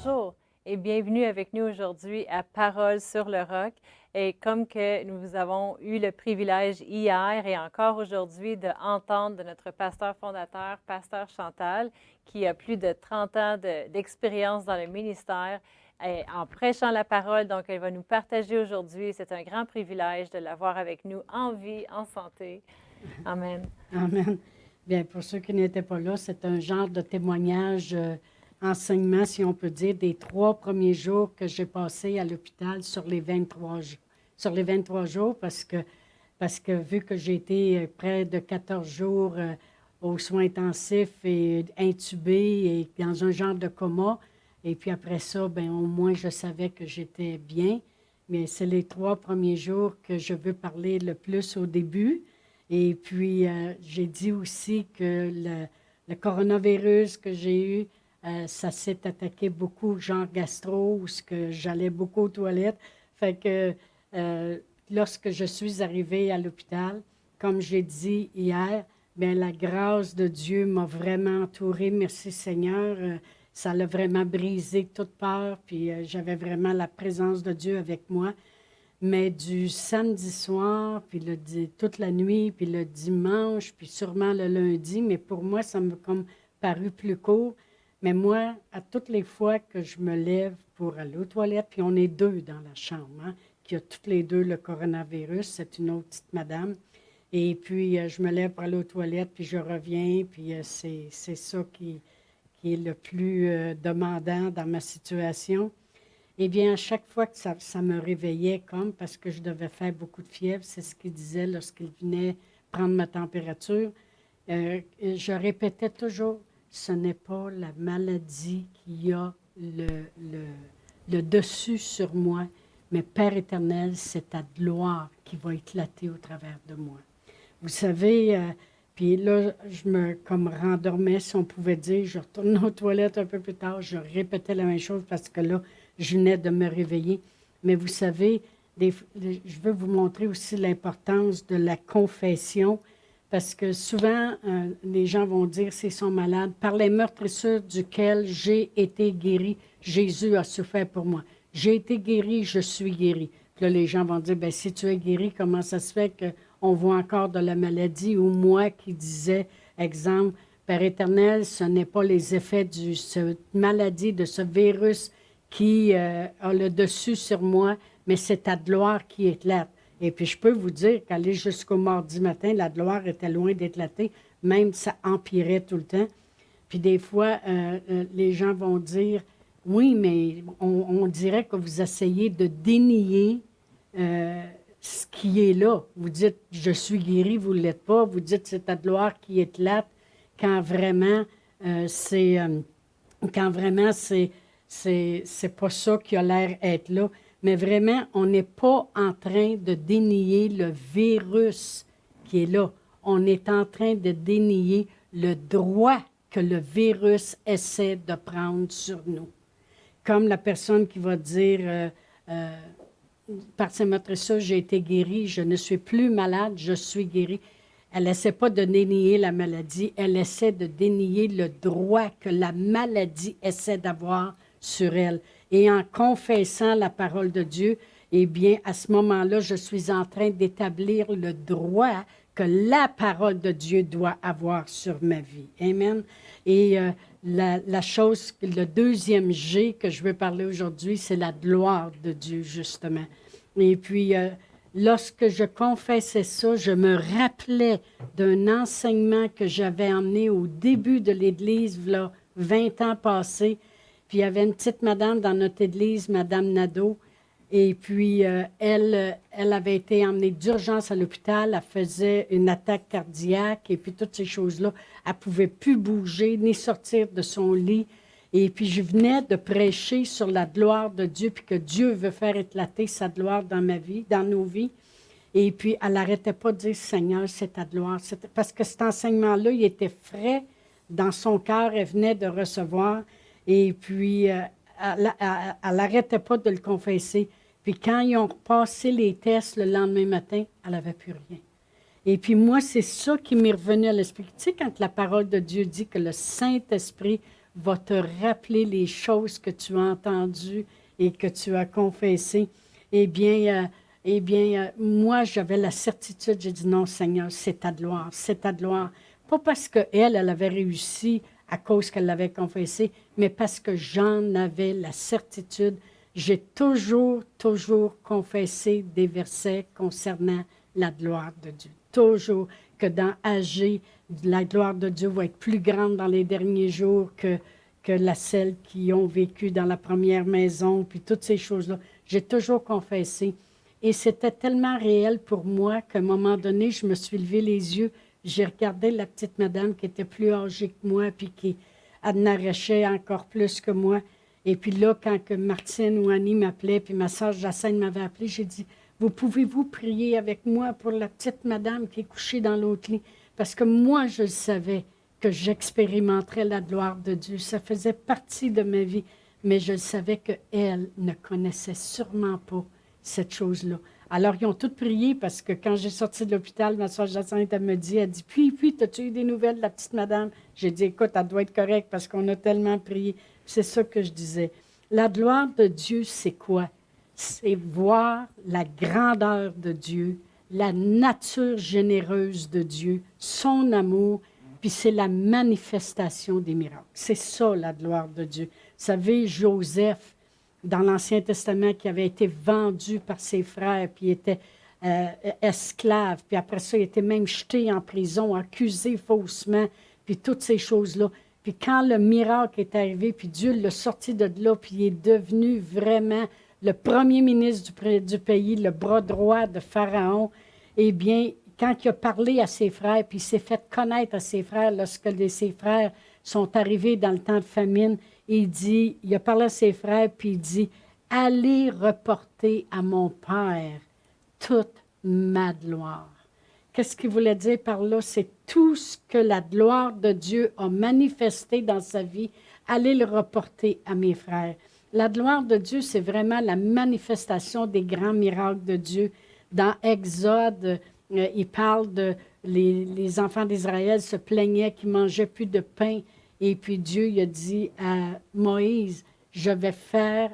Bonjour et bienvenue avec nous aujourd'hui à Paroles sur le Roc. Et comme que nous avons eu le privilège hier et encore aujourd'hui d'entendre de notre pasteur fondateur, pasteur Chantal, qui a plus de 30 ans d'expérience dans le ministère en prêchant la parole. Donc, elle va nous partager aujourd'hui. C'est un grand privilège de l'avoir avec nous en vie, en santé. Amen. Amen. Bien, pour ceux qui n'étaient pas là, c'est un genre de témoignage, enseignement, si on peut dire, des 3 premiers jours que j'ai passés à l'hôpital sur les 23 jours. Sur les 23 jours, parce que vu que j'ai été près de 14 jours aux soins intensifs et intubée et dans un genre de coma, et puis après ça, bien, au moins, je savais que j'étais bien. Mais c'est les 3 premiers jours que je veux parler le plus au début. Et puis, j'ai dit aussi que le coronavirus que j'ai eu, ça s'est attaqué beaucoup, genre gastro, où ce que j'allais beaucoup aux toilettes. Fait que lorsque je suis arrivée à l'hôpital, comme j'ai dit hier, bien, la grâce de Dieu m'a vraiment entourée. Merci Seigneur. Ça l'a vraiment brisé toute peur, puis j'avais vraiment la présence de Dieu avec moi. Mais du samedi soir, puis toute la nuit, puis le dimanche, puis sûrement le lundi, mais pour moi, ça m'a comme paru plus court. Mais moi, à toutes les fois que je me lève pour aller aux toilettes, puis on est 2 dans la chambre, hein, qui a toutes les 2 le coronavirus, c'est une autre petite madame. Et puis, je me lève pour aller aux toilettes, puis je reviens, puis c'est ça qui est le plus demandant dans ma situation. Eh bien, à chaque fois que ça me réveillait, comme parce que je devais faire beaucoup de fièvre, c'est ce qu'il disait lorsqu'il venait prendre ma température, je répétais toujours, ce n'est pas la maladie qui a le dessus sur moi, mais Père éternel, c'est ta gloire qui va éclater au travers de moi. Vous savez, puis là, je me comme rendormais, si on pouvait dire, je retournais aux toilettes un peu plus tard, je répétais la même chose parce que là, je venais de me réveiller. Mais vous savez, je veux vous montrer aussi l'importance de la confession, parce que souvent, les gens vont dire, s'ils sont malades, par les meurtrissures duquel j'ai été guéri, Jésus a souffert pour moi. J'ai été guéri, je suis guéri. Puis là, les gens vont dire, bien, si tu es guéri, comment ça se fait qu'on voit encore de la maladie? Ou moi qui disais, exemple, Père éternel, ce n'est pas les effets de cette maladie, de ce virus qui a le dessus sur moi, mais c'est ta gloire qui éclate. Et puis, je peux vous dire qu'aller jusqu'au mardi matin, la gloire était loin d'éclater, même ça empirait tout le temps. Puis des fois, les gens vont dire, oui, mais on dirait que vous essayez de dénier ce qui est là. Vous dites, je suis guéri, vous ne l'êtes pas. Vous dites, c'est ta gloire qui éclate, quand vraiment, quand vraiment c'est pas ça qui a l'air être là. Mais vraiment, on n'est pas en train de dénier le virus qui est là. On est en train de dénier le droit que le virus essaie de prendre sur nous. Comme la personne qui va dire, par ces meurtrissures, j'ai été guérie, je ne suis plus malade, je suis guérie. Elle n'essaie pas de dénier la maladie, elle essaie de dénier le droit que la maladie essaie d'avoir sur elle. Et en confessant la parole de Dieu, eh bien, à ce moment-là, je suis en train d'établir le droit que la parole de Dieu doit avoir sur ma vie. Amen. Et la chose, le deuxième G que je veux parler aujourd'hui, c'est la gloire de Dieu, justement. Et puis, lorsque je confessais ça, je me rappelais d'un enseignement que j'avais emmené au début de l'Église, là, 20 ans passés. Puis il y avait une petite madame dans notre Église, Madame Nadeau, et puis elle avait été emmenée d'urgence à l'hôpital, elle faisait une attaque cardiaque, et puis toutes ces choses-là. Elle ne pouvait plus bouger, ni sortir de son lit. Et puis je venais de prêcher sur la gloire de Dieu, puis que Dieu veut faire éclater sa gloire dans ma vie, dans nos vies. Et puis elle n'arrêtait pas de dire, Seigneur, c'est ta gloire. Parce que cet enseignement-là, il était frais dans son cœur, elle venait de recevoir. Et puis, elle n'arrêtait pas de le confesser. Puis quand ils ont passé les tests le lendemain matin, elle n'avait plus rien. Et puis moi, c'est ça qui m'est revenu à l'esprit. Tu sais, quand la parole de Dieu dit que le Saint-Esprit va te rappeler les choses que tu as entendues et que tu as confessées. Moi, j'avais la certitude, j'ai dit non, Seigneur, c'est ta gloire, c'est ta gloire. Pas parce qu'elle avait réussi à cause qu'elle l'avait confessé, mais parce que j'en avais la certitude. J'ai toujours confessé des versets concernant la gloire de Dieu. Toujours que dans Agé, la gloire de Dieu va être plus grande dans les derniers jours que celles qui ont vécu dans la première maison, puis toutes ces choses-là. J'ai toujours confessé. Et c'était tellement réel pour moi qu'à un moment donné, je me suis levé les yeux, j'ai regardé la petite madame qui était plus âgée que moi, puis qui admirait encore plus que moi. Et puis là, quand que Martine ou Annie m'appelait, puis ma soeur Jacinthe m'avait appelé, j'ai dit, vous pouvez-vous prier avec moi pour la petite madame qui est couchée dans l'autre lit? Parce que moi, je le savais que j'expérimenterais la gloire de Dieu. Ça faisait partie de ma vie, mais je savais qu'elle ne connaissait sûrement pas cette chose-là. Alors, ils ont tous prié parce que quand j'ai sorti de l'hôpital, ma soeur Jacinthe, elle me dit, puis, as-tu eu des nouvelles de la petite madame? J'ai dit, écoute, elle doit être correcte parce qu'on a tellement prié. C'est ça que je disais. La gloire de Dieu, c'est quoi? C'est voir la grandeur de Dieu, la nature généreuse de Dieu, son amour, puis c'est la manifestation des miracles. C'est ça, la gloire de Dieu. Vous savez, Joseph, dans l'Ancien Testament, qui avait été vendu par ses frères, puis était esclave, puis après ça, il était même jeté en prison, accusé faussement, puis toutes ces choses-là. Puis quand le miracle est arrivé, puis Dieu l'a sorti de là, puis il est devenu vraiment le premier ministre du pays, le bras droit de Pharaon, eh bien, quand il a parlé à ses frères, puis il s'est fait connaître à ses frères lorsque ses frères sont arrivés dans le temps de famine, il a parlé à ses frères, puis il dit, allez reporter à mon Père toute ma gloire. Qu'est-ce qu'il voulait dire par là? C'est tout ce que la gloire de Dieu a manifesté dans sa vie, allez le reporter à mes frères. La gloire de Dieu, c'est vraiment la manifestation des grands miracles de Dieu. Dans Exode, il parle de les enfants d'Israël se plaignaient qu'ils ne mangeaient plus de pain. Et puis Dieu il a dit à Moïse, je vais faire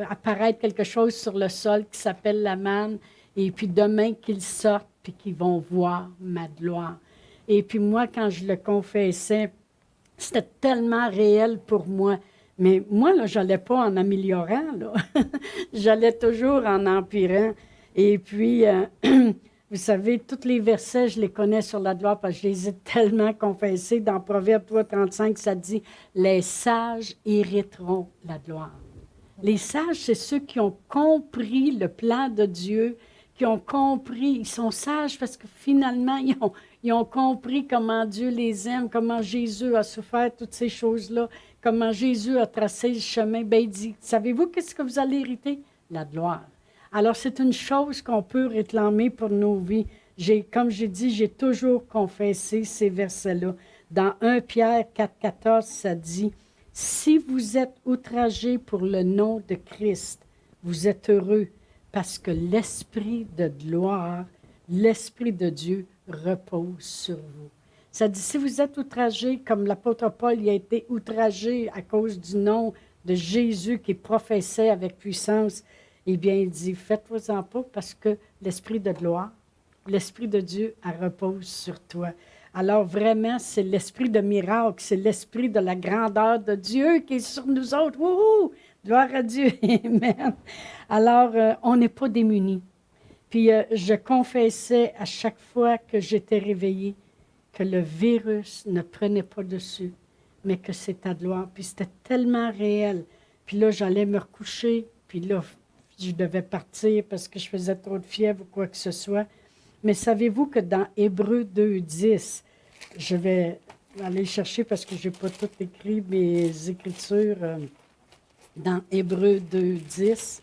apparaître quelque chose sur le sol qui s'appelle la manne. Et puis demain qu'ils sortent, puis qu'ils vont voir ma gloire. Et puis moi, quand je le confessais, c'était tellement réel pour moi. Mais moi, là, je n'allais pas en améliorant, là. J'allais toujours en empirant. Et puis, vous savez, tous les versets, je les connais sur la gloire parce que je les ai tellement confessés. Dans Proverbe 3,35, ça dit « Les sages hériteront la gloire ». Les sages, c'est ceux qui ont compris le plan de Dieu, qui ont compris, ils sont sages parce que finalement, ils ont compris comment Dieu les aime, comment Jésus a souffert toutes ces choses-là, comment Jésus a tracé le chemin. Ben, il dit, savez-vous qu'est-ce que vous allez hériter? La gloire. Alors, c'est une chose qu'on peut réclamer pour nos vies. Comme j'ai dit, j'ai toujours confessé ces versets-là. Dans 1 Pierre 4,14, ça dit, « Si vous êtes outragés pour le nom de Christ, vous êtes heureux, parce que l'Esprit de gloire, l'Esprit de Dieu repose sur vous. » Ça dit, si vous êtes outragés, comme l'apôtre Paul il a été outragé à cause du nom de Jésus qui professait avec puissance, eh bien, il dit, faites-vous-en pas parce que l'Esprit de gloire, l'Esprit de Dieu, elle repose sur toi. Alors vraiment, c'est l'Esprit de miracle, c'est l'Esprit de la grandeur de Dieu qui est sur nous autres. Wouhou! Gloire à Dieu. Amen. Alors, on n'est pas démunis. Puis, je confessais à chaque fois que j'étais réveillée que le virus ne prenait pas dessus, mais que c'est ta gloire. Puis, c'était tellement réel. Puis là, j'allais me recoucher. Puis là, je devais partir parce que je faisais trop de fièvre ou quoi que ce soit. Mais savez-vous que dans Hébreux 2,10, je vais aller chercher parce que je n'ai pas tout écrit mes écritures. Dans Hébreux 2,10,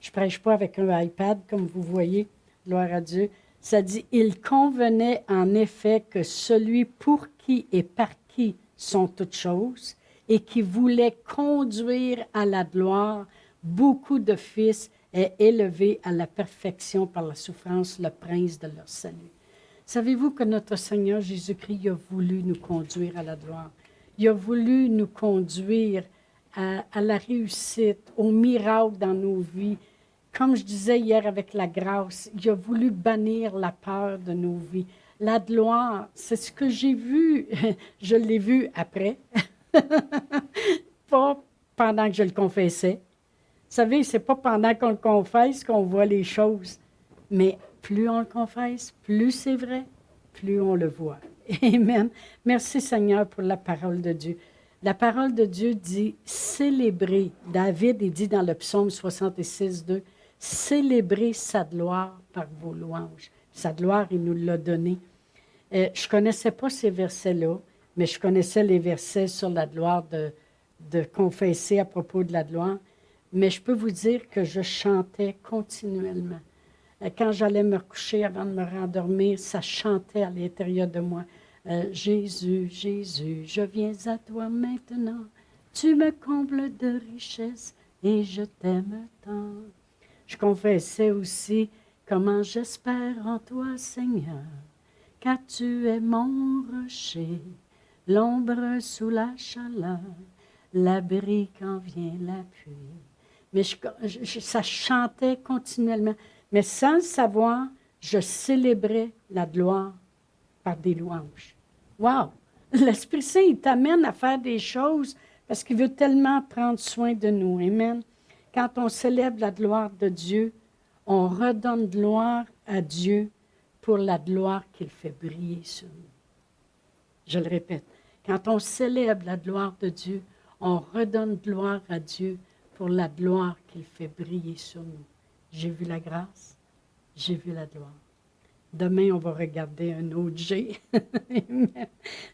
je ne prêche pas avec un iPad, comme vous voyez, gloire à Dieu. Ça dit, « Il convenait en effet que celui pour qui et par qui sont toutes choses, et qui voulait conduire à la gloire beaucoup de fils, ait élevé à la perfection par la souffrance le prince de leur salut. » Savez-vous que notre Seigneur Jésus-Christ a voulu nous conduire à la gloire? Il a voulu nous conduire à la réussite, au miracle dans nos vies. Comme je disais hier avec la grâce, il a voulu bannir la peur de nos vies. La gloire, c'est ce que j'ai vu. Je l'ai vu après, pas pendant que je le confessais. Vous savez, c'est pas pendant qu'on le confesse qu'on voit les choses. Mais plus on le confesse, plus c'est vrai, plus on le voit. Amen. Merci Seigneur pour la parole de Dieu. La parole de Dieu dit célébrer. David, il dit dans le psaume 66, 2, célébrez sa gloire par vos louanges. Sa gloire, il nous l'a donnée. Je ne connaissais pas ces versets-là, mais je connaissais les versets sur la gloire de confesser à propos de la gloire. Mais je peux vous dire que je chantais continuellement. Quand j'allais me coucher avant de me rendormir, ça chantait à l'intérieur de moi. Jésus, Jésus, je viens à toi maintenant. Tu me combles de richesse et je t'aime tant. Je confessais aussi comment j'espère en toi, Seigneur, car tu es mon rocher, l'ombre sous la chaleur, l'abri quand vient la pluie. Mais ça chantait continuellement. Mais sans le savoir, je célébrais la gloire par des louanges. Wow! L'Esprit Saint, il t'amène à faire des choses parce qu'il veut tellement prendre soin de nous. Amen. Quand on célèbre la gloire de Dieu, on redonne gloire à Dieu pour la gloire qu'il fait briller sur nous. Je le répète. Quand on célèbre la gloire de Dieu, on redonne gloire à Dieu pour la gloire qu'il fait briller sur nous. J'ai vu la grâce, j'ai vu la gloire. Demain, on va regarder un autre G.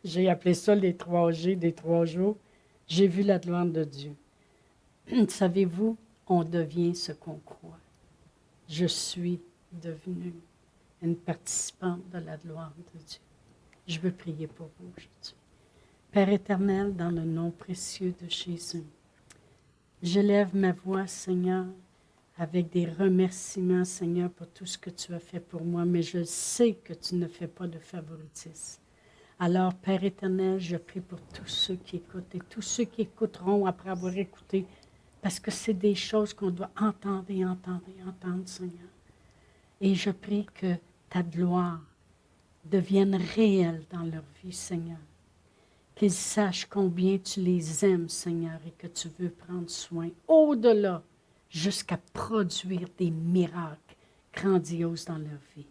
J'ai appelé ça les 3 G des 3 jours. J'ai vu la gloire de Dieu. Savez-vous, on devient ce qu'on croit. Je suis devenue une participante de la gloire de Dieu. Je veux prier pour vous aujourd'hui. Père éternel, dans le nom précieux de Jésus, j'élève ma voix, Seigneur, avec des remerciements, Seigneur, pour tout ce que tu as fait pour moi, mais je sais que tu ne fais pas de favoritisme. Alors, Père éternel, je prie pour tous ceux qui écoutent et tous ceux qui écouteront après avoir écouté, parce que c'est des choses qu'on doit entendre et entendre et entendre, Seigneur. Et je prie que ta gloire devienne réelle dans leur vie, Seigneur. Qu'ils sachent combien tu les aimes, Seigneur, et que tu veux prendre soin au-delà, jusqu'à produire des miracles grandioses dans leur vie.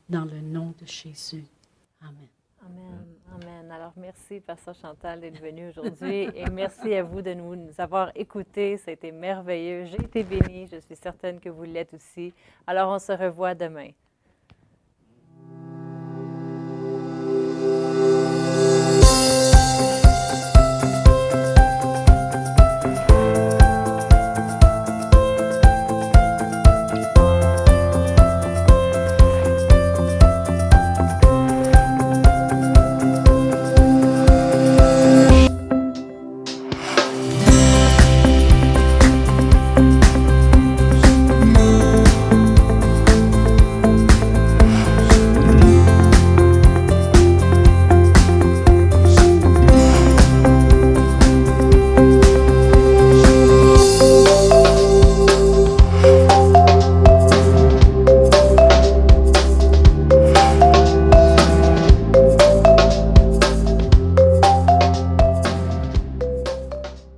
Dans le nom de Jésus. Amen. Amen. Amen. Alors, merci, Pasteur Chantal, d'être venu aujourd'hui et merci à vous de nous avoir écoutés. Ça a été merveilleux. J'ai été bénie. Je suis certaine que vous l'êtes aussi. Alors, on se revoit demain.